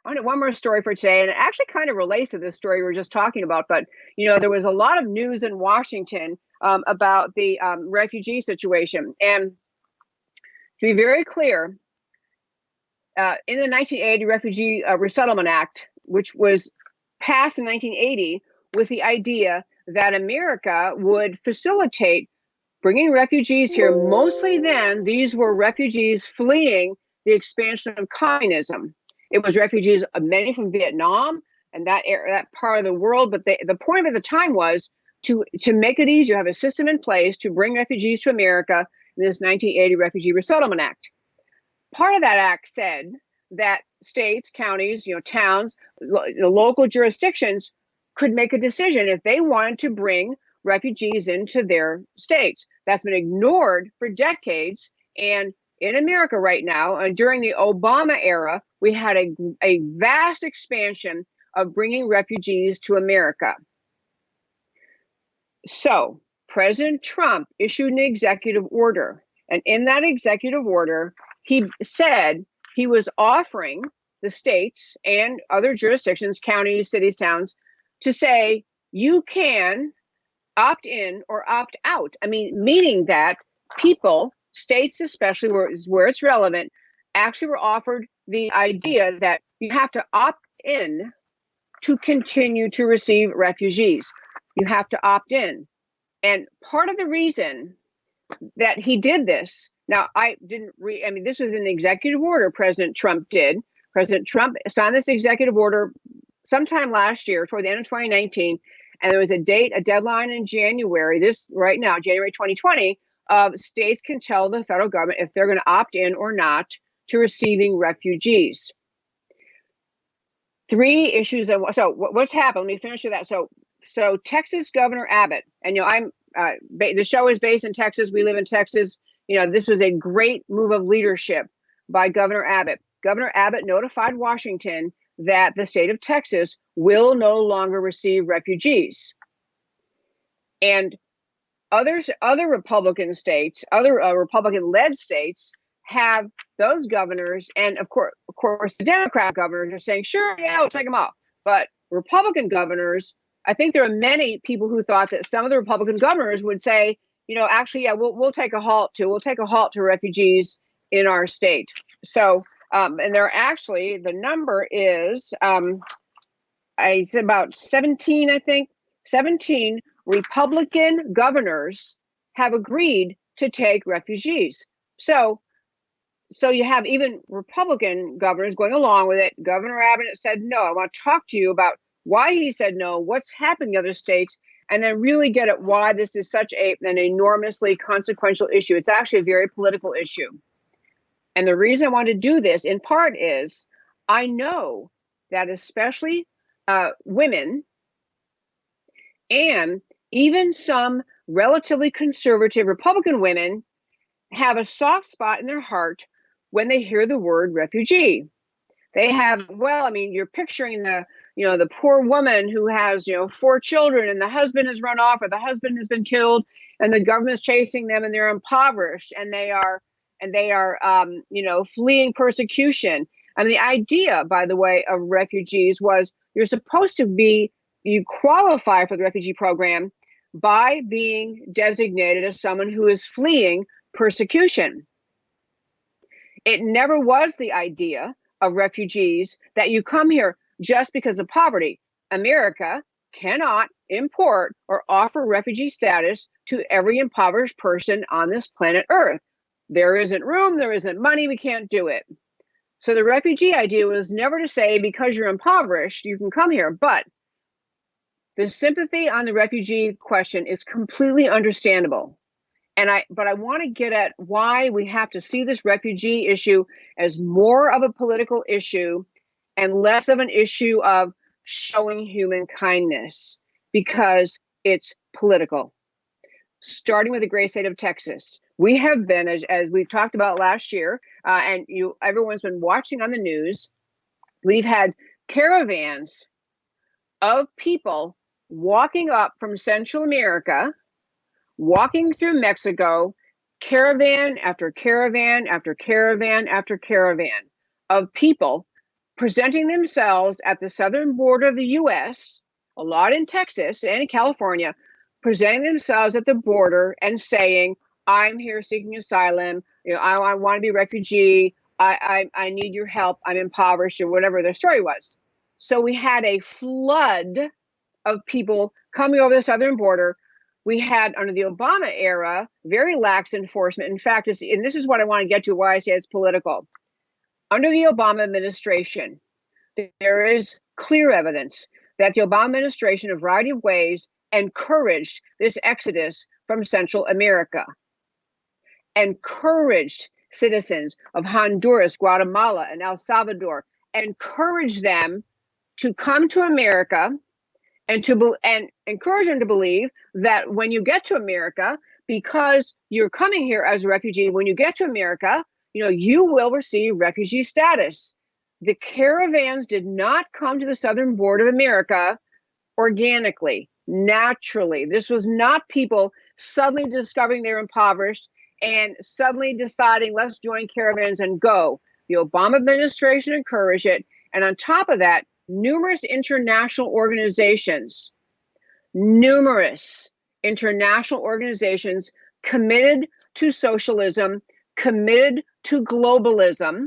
I want one more story for today, and it actually kind of relates to this story we were just talking about. But there was a lot of news in Washington about the refugee situation, and to be very clear, in the 1980 Refugee Resettlement Act, which was passed in 1980, with the idea that America would facilitate bringing refugees here. Mostly then, these were refugees fleeing the expansion of communism. It was refugees, many from Vietnam and that part of the world. But the point of it at the time was to make it easier, have a system in place to bring refugees to America in this 1980 Refugee Resettlement Act. Part of that act said that states, counties, towns, local jurisdictions could make a decision if they wanted to bring refugees into their states. That's been ignored for decades. And in America right now, during the Obama era, we had a vast expansion of bringing refugees to America. So President Trump issued an executive order. And in that executive order, he said he was offering the states and other jurisdictions, counties, cities, towns, to say, you can opt in or opt out. I mean, meaning that people, states especially where it's relevant, actually were offered the idea that you have to opt in to continue to receive refugees. You have to opt in. And part of the reason that he did this, now I didn't read, I mean, this was an executive order President Trump did. President Trump signed this executive order sometime last year, toward the end of 2019. And there was a deadline in January, right now, January 2020, of states can tell the federal government if they're going to opt in or not to receiving refugees. Three issues. So what's happened? Let me finish with that. So Texas Governor Abbott, and the show is based in Texas. We live in Texas. This was a great move of leadership by Governor Abbott. Governor Abbott notified Washington that the state of Texas will no longer receive refugees. And other Republican states, other Republican-led states have those governors, and of course, the Democrat governors are saying, sure, yeah, we'll take them off. But Republican governors, I think there are many people who thought that some of the Republican governors would say, actually, yeah, we'll take a halt to refugees in our state. So, and there are actually, the number is, I said about 17, I think, 17 Republican governors have agreed to take refugees. So you have even Republican governors going along with it. Governor Abbott said, no, I want to talk to you about why he said no, what's happened in other states, and then really get at why this is such an enormously consequential issue. It's actually a very political issue. And the reason I want to do this, in part, is I know that especially women and even some relatively conservative Republican women have a soft spot in their heart when they hear the word refugee. They have, well, I mean, you're picturing the poor woman who has, 4 children and the husband has run off or the husband has been killed and the government's chasing them and they're impoverished and they are fleeing persecution. And the idea, by the way, of refugees was you qualify for the refugee program by being designated as someone who is fleeing persecution. It never was the idea of refugees that you come here just because of poverty. America cannot import or offer refugee status to every impoverished person on this planet Earth. There isn't room, there isn't money, we can't do it. So the refugee idea was never to say because you're impoverished, you can come here. But the sympathy on the refugee question is completely understandable. But I want to get at why we have to see this refugee issue as more of a political issue and less of an issue of showing human kindness, because it's political. Starting with the great state of Texas, we have been, as we've talked about last year, and everyone's been watching on the news, we've had caravans of people walking up from Central America, walking through Mexico, caravan after caravan after caravan after caravan of people presenting themselves at the southern border of the U.S., a lot in Texas and in California, presenting themselves at the border and saying, I'm here seeking asylum, I want to be a refugee, I need your help, I'm impoverished, or whatever their story was. So we had a flood of people coming over the southern border. We had, under the Obama era, very lax enforcement. In fact, and this is what I want to get to, why I say it's political. Under the Obama administration, there is clear evidence that the Obama administration, in a variety of ways, encouraged this exodus from Central America, encouraged citizens of Honduras, Guatemala, and El Salvador, encouraged them to come to America and encourage them to believe that when you get to America, because you're coming here as a refugee, when you get to America, you will receive refugee status. The caravans did not come to the southern border of America organically, naturally. This was not people suddenly discovering they're impoverished and suddenly deciding, let's join caravans and go. The Obama administration encouraged it. And on top of that, numerous international organizations committed to socialism, committed to globalism,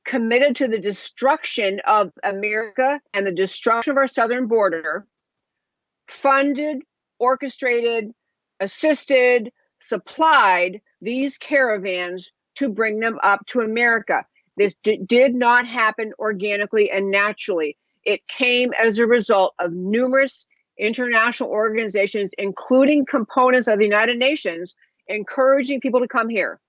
committed to the destruction of America and the destruction of our southern border, funded, orchestrated, assisted, supplied these caravans to bring them up to America. This did not happen organically and naturally. It came as a result of numerous international organizations, including components of the United Nations, encouraging people to come here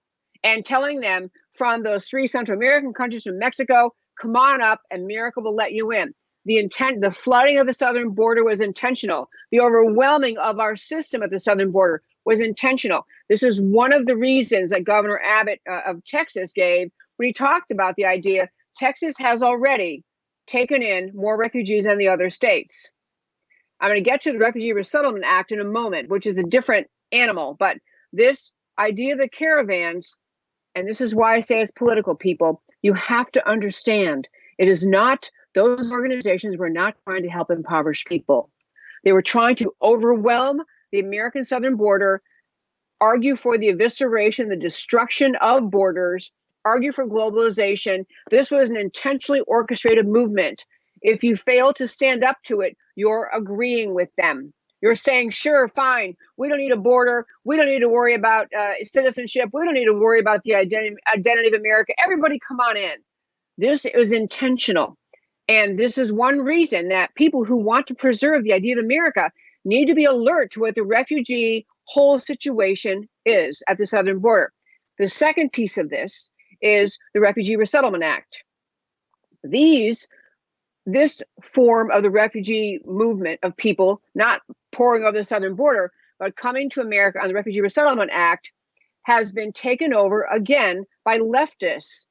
and telling them from those 3 Central American countries, from Mexico, come on up, America will let you in. The flooding of the southern border was intentional. The overwhelming of our system at the southern border was intentional. This is one of the reasons that Governor Abbott of Texas gave when he talked about the idea Texas has already taken in more refugees than the other states. I'm going to get to the Refugee Resettlement Act in a moment, which is a different animal. But this idea of the caravans, and this is why I say it's political, people, you have to understand it is not, those organizations were not trying to help impoverished people. They were trying to overwhelm the American southern border, argue for the evisceration, the destruction of borders, argue for globalization. This was an intentionally orchestrated movement. If you fail to stand up to it, you're agreeing with them. You're saying, sure, fine, we don't need a border. We don't need to worry about citizenship. We don't need to worry about the identity of America. Everybody come on in. This is intentional. And this is one reason that people who want to preserve the idea of America need to be alert to what the refugee whole situation is at the southern border. The second piece of this is the Refugee Resettlement Act. This form of the refugee movement of people not pouring over the southern border, but coming to America on the Refugee Resettlement Act has been taken over again by leftists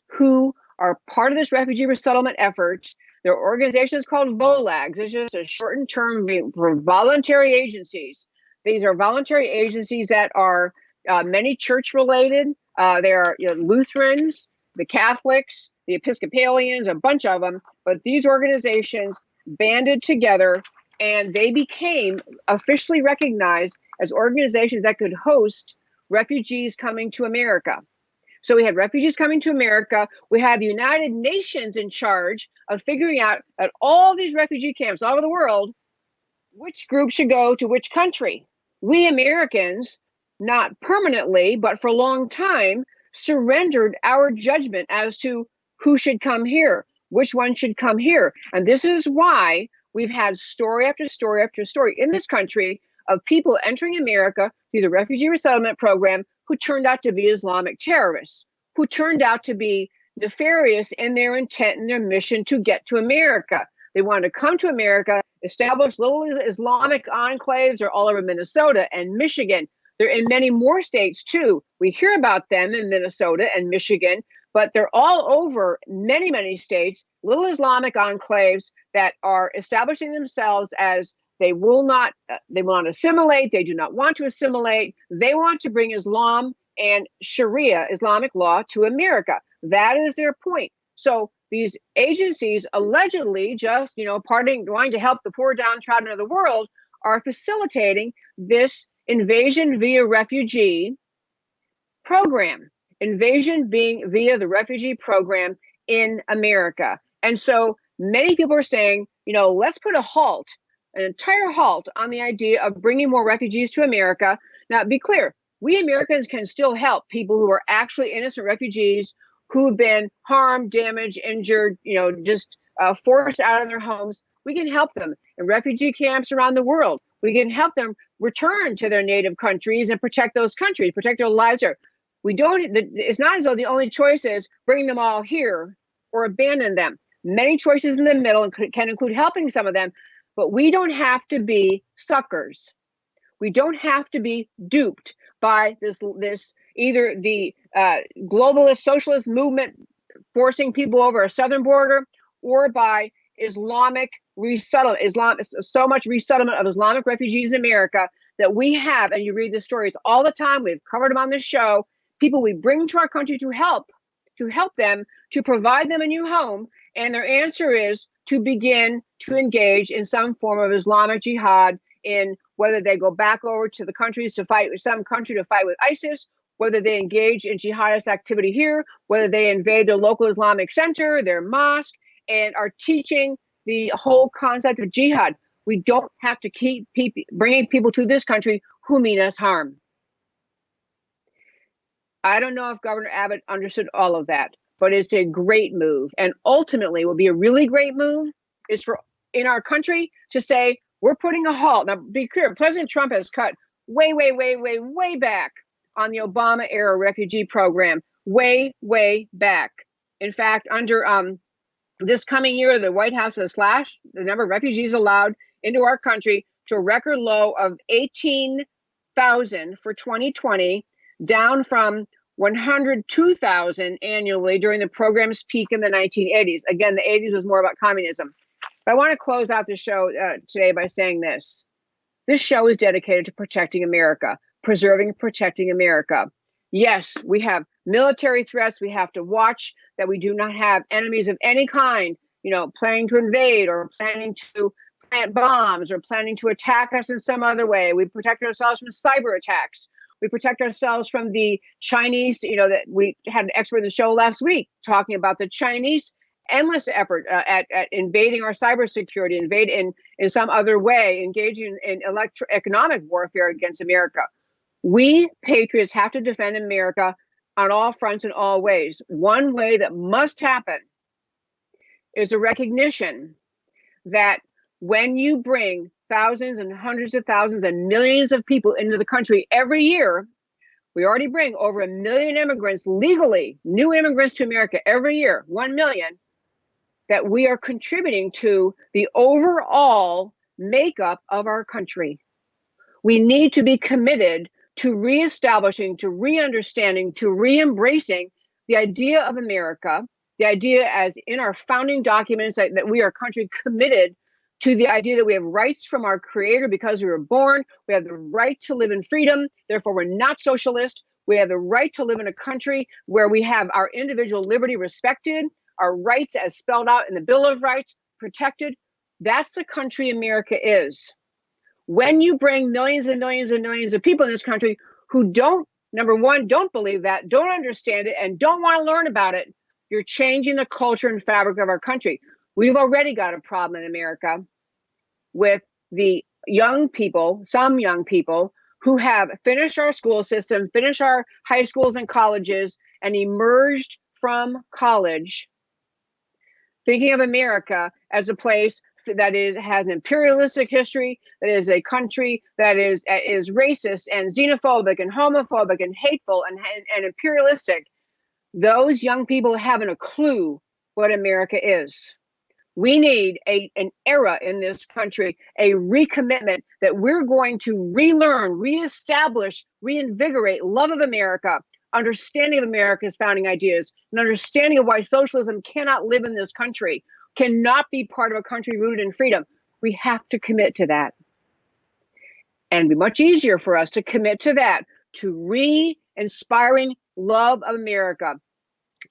who are part of this refugee resettlement effort. Their organization is called VOLAGs. It's just a shortened term for voluntary agencies. These are voluntary agencies that are many church related. They are Lutherans, the Catholics, the Episcopalians, a bunch of them. But these organizations banded together and they became officially recognized as organizations that could host refugees coming to America. So we had refugees coming to America. We had the United Nations in charge of figuring out at all these refugee camps all over the world, which group should go to which country. We Americans, not permanently, but for a long time, surrendered our judgment as to who should come here, which one should come here. And this is why we've had story after story after story in this country of people entering America through the Refugee Resettlement Program who turned out to be Islamic terrorists, who turned out to be nefarious in their intent and their mission to get to America. They wanted to come to America, establish little Islamic enclaves. They're all over Minnesota and Michigan. They're in many more states too. We hear about them in Minnesota and Michigan, but they're all over many, many states, little Islamic enclaves that are establishing themselves as they will not assimilate. They do not want to assimilate. They want to bring Islam and Sharia, Islamic law, to America. That is their point. So these agencies allegedly just, wanting to help the poor downtrodden of the world are facilitating this invasion via refugee program. Invasion being via the refugee program in America. And so many people are saying, let's put an entire halt on the idea of bringing more refugees to America. Now, be clear, we Americans can still help people who are actually innocent refugees who've been harmed, damaged, injured, just forced out of their homes. We can help them in refugee camps around the world. We can help them return to their native countries and protect those countries, protect their lives there. It's not as though the only choice is bring them all here or abandon them. Many choices in the middle can include helping some of them, but we don't have to be suckers. We don't have to be duped by this either the globalist socialist movement forcing people over a southern border, or by Islamic resettlement, so much resettlement of Islamic refugees in America that we have, and you read the stories all the time, we've covered them on this show, people we bring to our country to help them, to provide them a new home, and their answer is to begin to engage in some form of Islamic jihad, in whether they go back over to the countries to fight with some country to fight with ISIS, whether they engage in jihadist activity here, whether they invade their local Islamic center, their mosque, and are teaching the whole concept of jihad. We don't have to keep bringing people to this country who mean us harm. I don't know if Governor Abbott understood all of that, but it's a great move. And ultimately, will be a really great move is for in our country to say, we're putting a halt. Now, be clear, President Trump has cut way, way, way, way, way back on the Obama era refugee program, way, way back. In fact, under this coming year, the White House has slashed the number of refugees allowed into our country to a record low of 18,000 for 2020, down from 102,000 annually during the program's peak in the 1980s. Again, the 80s was more about communism. But I want to close out the show today by saying this. This show is dedicated to protecting America, preserving and protecting America. Yes, we have military threats. We have to watch that we do not have enemies of any kind, planning to invade or planning to plant bombs or planning to attack us in some other way. We protect ourselves from cyber attacks. We protect ourselves from the Chinese, that we had an expert in the show last week talking about the Chinese endless effort at invading our cybersecurity, invade in some other way, engaging in economic warfare against America. We patriots have to defend America on all fronts in all ways. One way that must happen is a recognition that when you bring thousands and hundreds of thousands and millions of people into the country every year, we already bring over 1 million immigrants legally, new immigrants to America every year, 1 million, that we are contributing to the overall makeup of our country. We need to be committed to reestablishing, to re-understanding, to re-embracing the idea of America, the idea as in our founding documents that we are a country committed to the idea that we have rights from our Creator because we were born. We have the right to live in freedom. Therefore, we're not socialist. We have the right to live in a country where we have our individual liberty respected, our rights as spelled out in the Bill of Rights protected. That's the country America is. When you bring millions and millions and millions of people in this country who don't, number one, don't believe that, don't understand it, and don't want to learn about it, you're changing the culture and fabric of our country. We've already got a problem in America with the young people, some young people, who have finished our school system, finished our high schools and colleges, and emerged from college thinking of America as a place that has an imperialistic history, that is a country that is racist and xenophobic and homophobic and hateful and imperialistic. Those young people haven't a clue what America is. We need an era in this country, a recommitment that we're going to relearn, reestablish, reinvigorate love of America, understanding of America's founding ideas, an understanding of why socialism cannot live in this country, cannot be part of a country rooted in freedom. We have to commit to that. And it'd be much easier for us to commit to that, to re-inspiring love of America,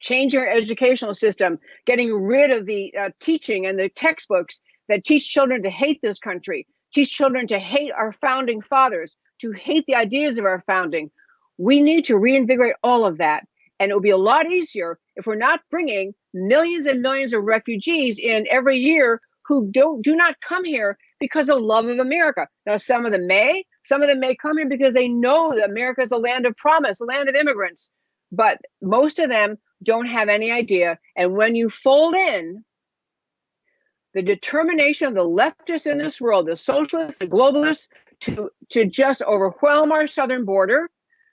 changing our educational system, getting rid of the teaching and the textbooks that teach children to hate this country, teach children to hate our founding fathers, to hate the ideas of our founding. We need to reinvigorate all of that. And it will be a lot easier if we're not bringing millions and millions of refugees in every year who do not come here because of love of America. Now, some of them may come here because they know that America is a land of promise, a land of immigrants. But most of them don't have any idea. And when you fold in the determination of the leftists in this world, the socialists, the globalists, to just overwhelm our southern border,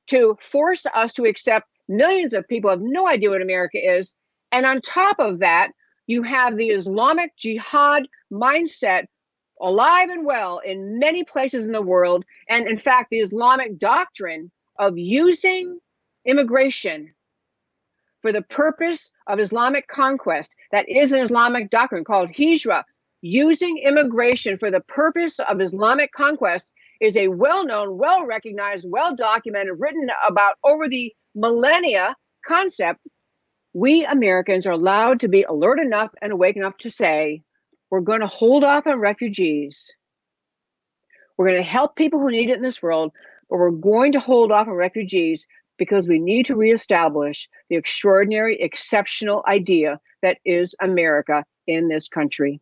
to force us to accept millions of people who have no idea what America is. And on top of that, you have the Islamic jihad mindset alive and well in many places in the world. And in fact, the Islamic doctrine of using immigration for the purpose of Islamic conquest, that is an Islamic doctrine called Hijra. Using immigration for the purpose of Islamic conquest is a well-known, well-recognized, well-documented, written about over the millennia concept. We Americans are allowed to be alert enough and awake enough to say, we're going to hold off on refugees. We're going to help people who need it in this world, but we're going to hold off on refugees because we need to reestablish the extraordinary, exceptional idea that is America in this country.